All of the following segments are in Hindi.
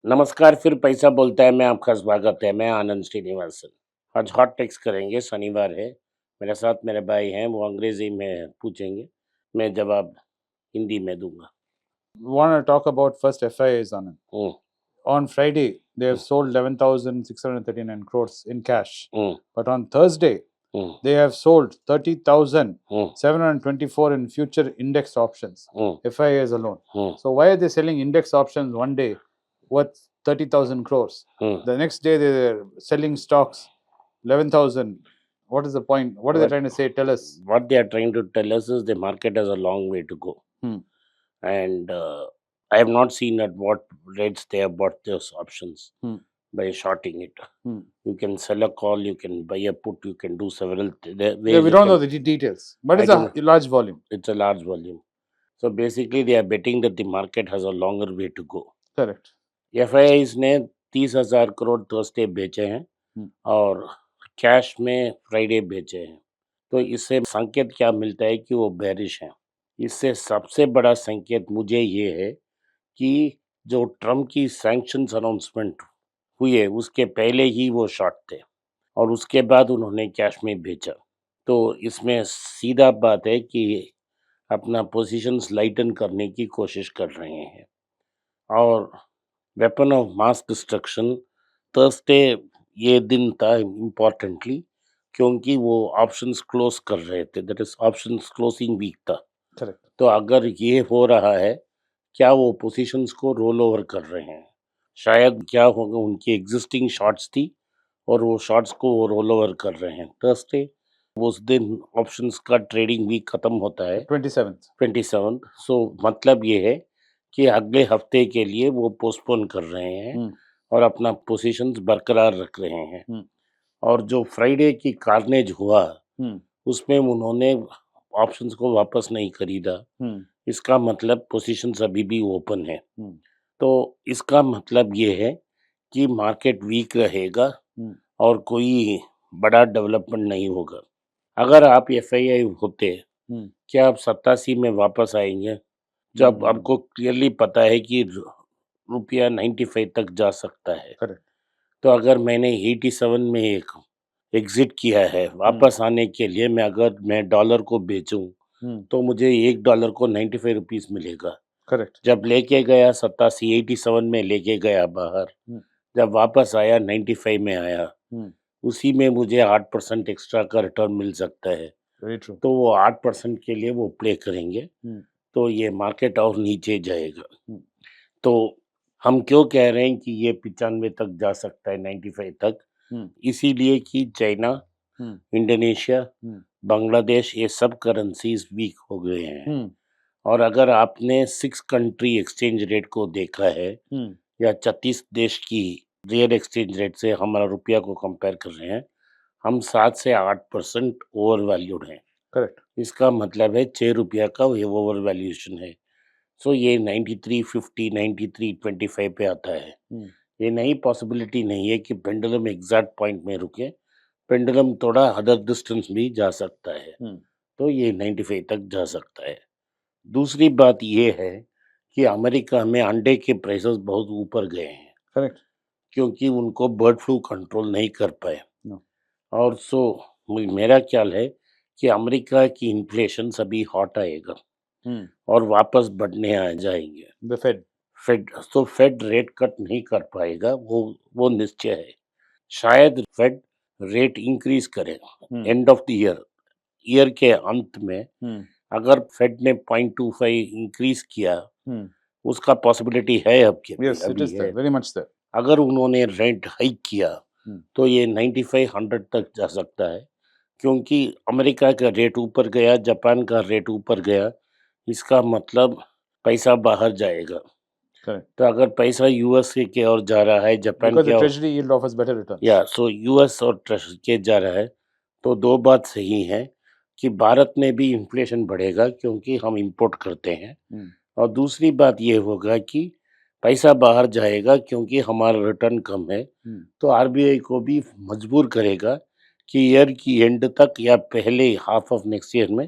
नमस्कार, फिर पैसा बोलता है, मैं आपका स्वागत है। मैं आनंद श्रीनिवासन। आज हॉट टेक्स करेंगे, शनिवार है। मेरे साथ मेरे भाई हैं, वो अंग्रेजी में पूछेंगे, मैं जवाब हिंदी में दूंगा। Want to talk about first FIAs on it. Hmm, On Friday, they have sold 11,639 crores in cash. Hmm, But on Thursday, hmm, they have sold hmm, 30,724 in future index options, FIAs alone. So why are they selling index options one day worth 30,000 crores? The next day, they're selling stocks 11,000. What is the point? What are they trying to say? Tell us. What they are trying to tell us is the market has a long way to go. And I have not seen at what rates they have bought those options by shorting it. You can sell a call, you can buy a put, you can do several ways. Yeah, we don't know the details, but it's a large volume. It's a large volume. So basically, they are betting that the market has a longer way to go. Correct. FIIs ने 30,000 करोड़ थर्सडे बेचे हैं और कैश में फ्राइडे बेचे हैं। तो इससे संकेत क्या मिलता है कि वो बेरिश हैं। इससे सबसे बड़ा संकेत मुझे ये है कि जो ट्रम्प की सैंक्शंस अनाउंसमेंट हुई है उसके पहले ही वो शॉर्ट थे और उसके बाद उन्होंने कैश में बेचा। तो इसमें सीधा बात है कि अपना पोजीशंस लाइटन करने की कोशिश कर रहे हैं। और weapon of mass destruction Thursday ये दिन था इम्पोर्टेंटली, क्योंकि वो ऑप्शंस क्लोज कर रहे थे, that is options closing week था। Correct. तो अगर ये हो रहा है, क्या वो पोजीशंस को रोल ओवर कर रहे हैं? शायद क्या होगा, उनकी एग्जिस्टिंग शॉर्ट्स थी और वो शॉर्ट्स को वो रोल ओवर कर रहे हैं थर्सडे। उस दिन ऑप्शंस का ट्रेडिंग वीक खत्म होता है 27। सो मतलब ये है कि अगले हफ्ते के लिए वो पोस्टपोन कर रहे हैं और अपना पोजीशंस बरकरार रख रहे हैं। और जो फ्राइडे की कार्नेज हुआ उसमें उन्होंने ऑप्शंस को वापस नहीं खरीदा। इसका मतलब पोजीशंस अभी भी ओपन है। तो इसका मतलब ये है कि मार्केट वीक रहेगा और कोई बड़ा डेवलपमेंट नहीं होगा। अगर आप एफआईआई होते, क्या आप 87 में वापस आएंगे? जब आपको क्लियरली पता है कि रुपया 95 तक जा सकता है। Correct. तो अगर मैंने 87 में एक एग्जिट किया है, वापस आने के लिए अगर मैं डॉलर को बेचूं तो मुझे $1 को 95 रुपीस मिलेगा। Correct. जब लेके गया 87 में लेके गया बाहर, जब वापस आया 95 में आया, उसी में मुझे 8% एक्स्ट्रा का रिटर्न मिल सकता है। Very true. तो वो 8% के लिए वो प्ले करेंगे। तो ये मार्केट और नीचे जाएगा। तो हम क्यों कह रहे हैं कि ये 95 तक जा सकता है, 95 तक? इसीलिए कि चाइना, इंडोनेशिया, बांग्लादेश, ये सब करेंसीज वीक हो गए हैं। और अगर आपने 6 कंट्री एक्सचेंज रेट को देखा है या 36 देश की रियल एक्सचेंज रेट से हमारा रुपया को कंपेयर कर रहे हैं, हम 7 से 8% ओवर वैल्यूड हैं। Correct. इसका मतलब है 6 रुपया का ये ओवर वैल्यूएशन है। सो ये 93.50 93.25 पे आता है। ये नहीं, पॉसिबिलिटी नहीं है कि पेंडुलम एग्जैक्ट पॉइंट में रुके। पेंडुलम थोड़ा अदर डिस्टेंस भी जा सकता है। तो ये 95 तक जा सकता है। दूसरी बात ये है कि अमेरिका में अंडे के प्राइसेस बहुत ऊपर गए हैं। Correct. क्योंकि उनको बर्ड फ्लू कंट्रोल नहीं कर पाए। No. और मेरा ख्याल है कि अमेरिका की इन्फ्लेशन अभी हॉट आएगा और वापस बढ़ने आ जाएंगे। The Fed. Fed rate cut नहीं कर पाएगा, वो निश्चय है। शायद फेड रेट इंक्रीज करे एंड ऑफ द ईयर के अंत में। अगर फेड ने 0.25 इंक्रीज किया, उसका पॉसिबिलिटी है अब के Yes, it is there. Very much there. अगर उन्होंने रेट हाइक किया तो ये 95-100 तक जा सकता है, क्योंकि अमेरिका का रेट ऊपर गया, जापान का रेट ऊपर गया, इसका मतलब पैसा बाहर जाएगा। Correct. तो अगर पैसा यूएस के और जा रहा है, जापान Because के the और, treasury yield offers better returns. या सो यूएस और ट्रेजरी के जा रहा है, तो दो बात सही है कि भारत में भी इन्फ्लेशन बढ़ेगा क्योंकि हम इंपोर्ट करते हैं। और दूसरी बात ये होगा कि पैसा बाहर जाएगा क्योंकि हमारा रिटर्न कम है। तो आरबीआई को भी मजबूर करेगा कि ईयर की एंड तक या पहले हाफ ऑफ नेक्स्ट ईयर में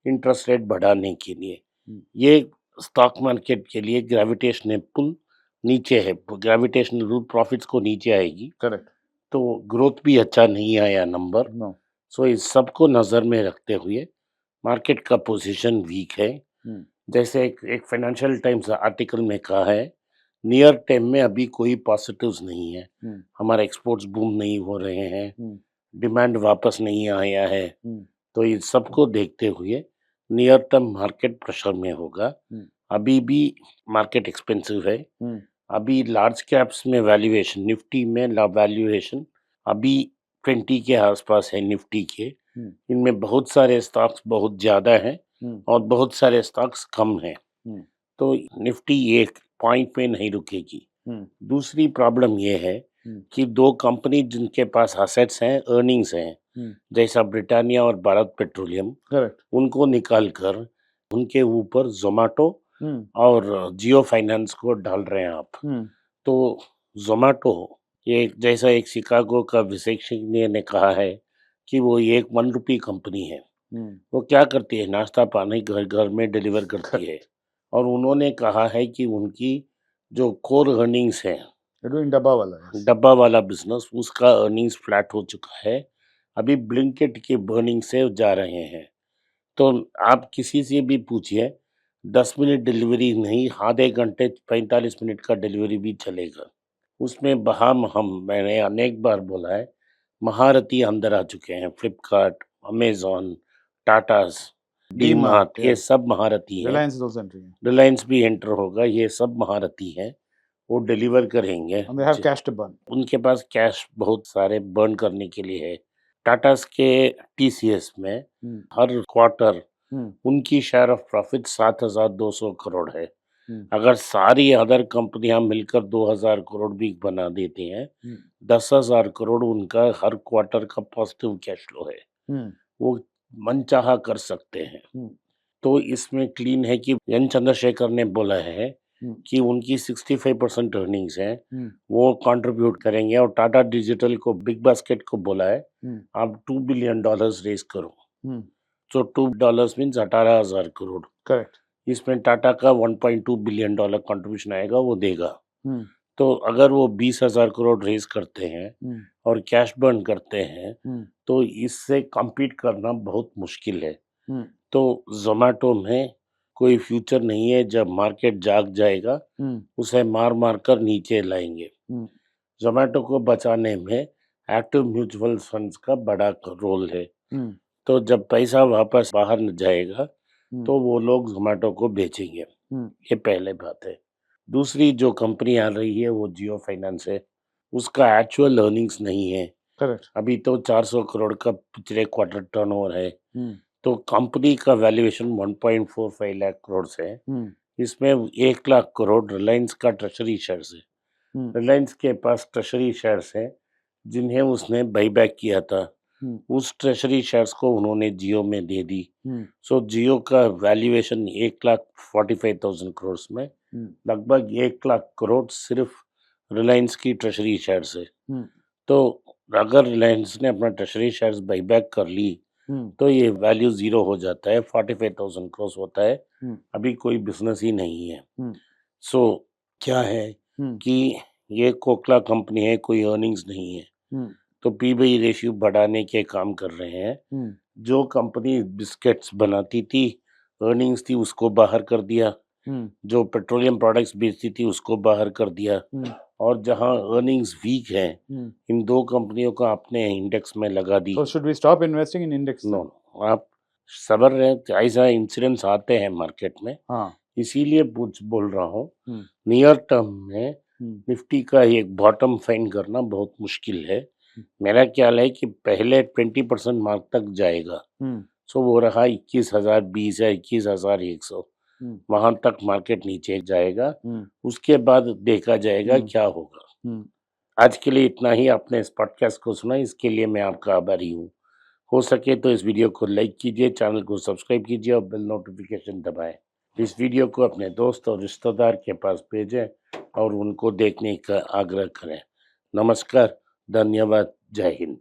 इंटरेस्ट रेट बढ़ाने के लिए। ये स्टॉक मार्केट के लिए ग्रेविटेशनल पुल नीचे है, ग्रेविटेशनल रूल प्रॉफिट्स को नीचे आएगी, करेक्ट, तो ग्रोथ भी अच्छा नहीं आया नंबर। नो, सो इस सबको नज़र में रखते हुए मार्केट का पोजीशन वीक है। जैसे एक फाइनेंशियल टाइम्स आर्टिकल में कहा है, नियर टर्म में अभी कोई पॉजिटिव्स नहीं है, हमारे एक्सपोर्ट्स बूम नहीं हो रहे हैं, डिमांड वापस नहीं आया है, तो इस सबको देखते हुए नियर टर्म मार्केट प्रेशर में होगा। अभी भी मार्केट एक्सपेंसिव है, अभी लार्ज कैप्स में वैल्यूएशन, निफ्टी में वैल्यूएशन अभी 20 के आसपास है निफ्टी के, इनमें बहुत सारे स्टॉक्स बहुत ज़्यादा हैं और बहुत सारे स्टॉक्स कम हैं, तो निफ्टी एक पॉइंट पे नहीं रुकेगी। दूसरी प्रॉब्लम ये है कि दो कंपनी जिनके पास असेट्स हैं, अर्निंग्स हैं, जैसा ब्रिटानिया और भारत पेट्रोलियम, करेक्ट, उनको निकाल कर उनके ऊपर जोमेटो और जियो फाइनेंस को डाल रहे हैं आप। तो जोमेटो, ये जैसा एक शिकागो का विशेषज्ञ ने कहा है कि वो एक ₹1 कंपनी है, वो क्या करती है, नाश्ता पानी घर घर में डिलीवर करती है, और उन्होंने कहा है कि उनकी जो कोर अर्निंग्स है, डब्बा वाला बिजनेस, उसका अर्निंग्स फ्लैट हो चुका है, अभी ब्लिंकिट की बर्निंग से जा रहे हैं। तो आप किसी से भी पूछिए, 10 मिनट डिलीवरी नहीं, आधे घंटे 45 मिनट का डिलीवरी भी चलेगा। उसमें मैंने अनेक बार बोला है, महारथी अंदर आ चुके हैं, फ्लिपकार्ट, अमेजॉन, टाटास, डीमार्ट, ये सब महारथी हैं। रिलायंस भी एंटर होगा, ये सब महारथी हैं, वो डिलीवर करेंगे। उनके पास कैश बहुत सारे बर्न करने के लिए है। टाटास के टीसीएस में हर क्वार्टर उनकी शेयर ऑफ प्रॉफिट 7,200 करोड़ है। अगर सारी अदर कंपनियां मिलकर 2,000 करोड़ भी बना देती हैं, 10,000 करोड़ उनका हर क्वार्टर का पॉजिटिव कैश फ्लो है, वो मनचाहा कर सकते हैं। तो इसमें क्लीन है कि एन चंद्रशेखर ने बोला है कि उनकी 65% अर्निंग्स हैं, वो कंट्रीब्यूट करेंगे, और टाटा डिजिटल को, बिग बास्केट को बोला है आप $2 बिलियन रेज करो, तो $2 मीन्स 18,000 करोड़। करेक्ट, इसमें टाटा का $1.2 बिलियन कंट्रीब्यूशन आएगा, वो देगा। तो अगर वो 20,000 करोड़ रेज करते हैं और कैश बर्न करते हैं, तो इससे compete करना बहुत मुश्किल है। तो जोमेटो में कोई फ्यूचर नहीं है, जब मार्केट जाग जाएगा उसे मार मार कर नीचे लाएंगे। जोमेटो को बचाने में एक्टिव म्यूचुअल फंड्स का बड़ा रोल है, तो जब पैसा वापस बाहर न जाएगा तो वो लोग जोमेटो को बेचेंगे, ये पहले बात है। दूसरी जो कंपनी आ रही है वो जियो फाइनेंस है, उसका एक्चुअल अर्निंग्स नहीं है। करेक्ट, अभी तो 400 करोड़ का पिछले क्वार्टर टर्नओवर है, तो कंपनी का वैल्यूएशन 1.45 लाख करोड़ है। इसमें 1 लाख करोड़ रिलायंस का ट्रेजरी शेयर्स है। रिलायंस के पास ट्रेजरी शेयर्स है जिन्हें उसने बाईबैक किया था, उस ट्रेजरी शेयर्स को उन्होंने जियो में दे दी। सो जियो का वैल्यूएशन 1,45,000 करोड़ में लगभग 1 लाख करोड़ सिर्फ रिलायंस की ट्रेजरी शेयर्स है। तो अगर रिलायंस ने अपना ट्रेजरी शेयर्स बाईबैक कर ली तो ये वैल्यू 0 हो जाता है, 45,000 करोड़ होता है, अभी कोई बिजनेस ही नहीं है। सो क्या है कि ये कोकला कंपनी है, कोई अर्निंग्स नहीं है, तो पीबी रेशियो बढ़ाने के काम कर रहे हैं। जो कंपनी बिस्किट्स बनाती थी, अर्निंग्स थी, उसको बाहर कर दिया, जो पेट्रोलियम प्रोडक्ट्स बेचती थी उसको बाहर कर दिया, और जहां अर्निंग्स वीक है इन दो कंपनियों का अपने इंडेक्स में लगा दी। So should we stop investing in index? No, आप सबर रहे, ऐसा इंसिडेंट्स आते हैं मार्केट में, इसीलिए बोल रहा हूँ नियर टर्म में निफ्टी का एक बॉटम फाइंड करना बहुत मुश्किल है। मेरा ख्याल है कि पहले 20% मार्क तक जाएगा, सो वो रहा 21,020 या 21,100, वहां तक मार्केट नीचे जाएगा, उसके बाद देखा जाएगा क्या होगा। आज के लिए इतना ही। आपने इस पॉडकास्ट को सुना, इसके लिए मैं आपका आभारी हूँ। हो सके तो इस वीडियो को लाइक कीजिए, चैनल को सब्सक्राइब कीजिए और बेल नोटिफिकेशन दबाएं। इस वीडियो को अपने दोस्त और रिश्तेदार के पास भेजें और उनको देखने का आग्रह करें। नमस्कार, धन्यवाद, जय हिंद।